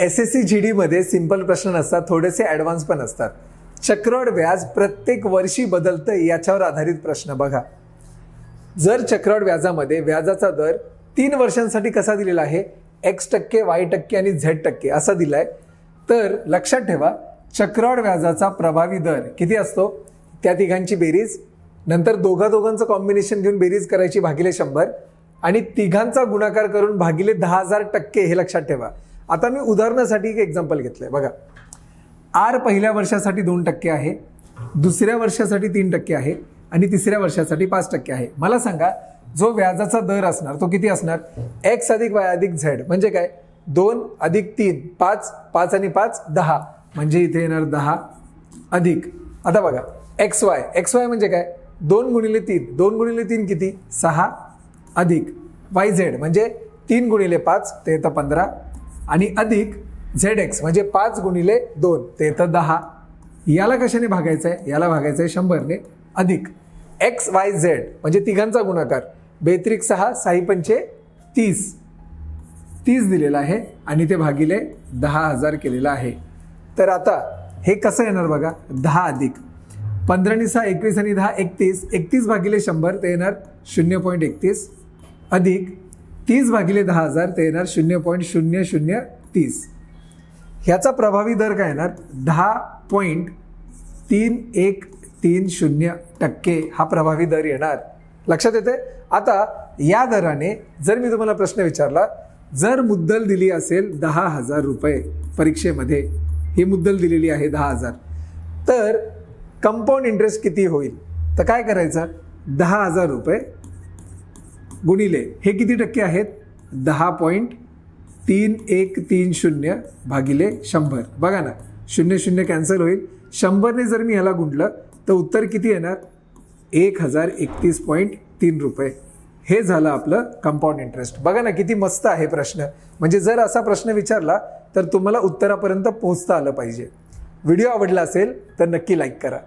SSC GD मध्ये simple प्रश्न नसतात, थोडेसे ॲडव्हान्स पण असतात. चक्रवाढ व्याज प्रत्येक वर्षी बदलतं याच्यावर आधारित प्रश्न बघा. जर चक्रवाढ व्याजामध्ये व्याजाचा दर 3 वर्षांसाठी कसा दिलेला आहे, X% Y% आणि Z% असा दिलाय, तर लक्षात ठेवा चक्रवाढ व्याजाचा प्रभावी दर किती असतो, त्या तिघांची बेरीज, नंतर दोघांचं कॉम्बिनेशन घेऊन बेरीज करायची भागिले 100 आणि तिघांचा गुणाकार करून भागिले 10,000% हे लक्षात ठेवा. आता मी उदाहरणासाठी एक एक्झाम्पल घेतलंय बघा. R पहिल्या वर्षासाठी 2% आहे, दुसऱ्या वर्षासाठी 3% आहे आणि तिसऱ्या वर्षासाठी 5% आहे. मला सांगा जो व्याजाचा दर असणार तो किती असणार, X + Y + Z म्हणजे काय, 2 + 3 5, 5 आणि 5 10 म्हणजे इथे येणार 10 अधिक. आता बघा XY म्हणजे काय, 2 × 3 2 × 3 किती 6 अधिक YZ म्हणजे 3 × 5 ते येतं 15 आणि अधिक ZX म्हणजे 5 × 2 ते येतं 10. याला कशाने भागायचं आहे, याला भागायचं आहे 100ने अधिक XYZ म्हणजे तिघांचा गुणाकार 2 × 6 6 × 5 30 दिलेला आहे आणि ते भागिले 10,000 केलेलं आहे. तर आता हे कसं येणार बघा, 10 अधिक 15 × 6 21 आणि 10 31 31 भागिले 100 ते येणार 0.31 अधिक 30 भागिले 10,000 ते येणार 0.0030. ह्याचा प्रभावी दर काय येणार, 10.3130% हा प्रभावी दर येणार. लक्षात येते. आता या दराने जर मी तुम्हाला प्रश्न विचारला, जर मुद्दल दिली असेल 10,000 रुपये परीक्षेमध्ये, ही मुद्दल दिलेली आहे 10,000, तर कंपाऊंड इंटरेस्ट किती होईल, तर काय करायचं, 10,000 रुपये गुणिले हे किती टक्के आहेत, 10.3130 भागिले 100. बघा ना 0 कॅन्सल होईल, 100ने जर मी ह्याला गुणलं तर उत्तर किती येणार, 1031.3 रुपये. हे झालं आपलं कंपाऊंड इंटरेस्ट. बघा ना किती मस्त आहे प्रश्न. म्हणजे जर असा प्रश्न विचारला तर तुम्हाला उत्तरापर्यंत पोहोचता आलं पाहिजे. व्हिडिओ आवडला असेल तर नक्की लाईक करा.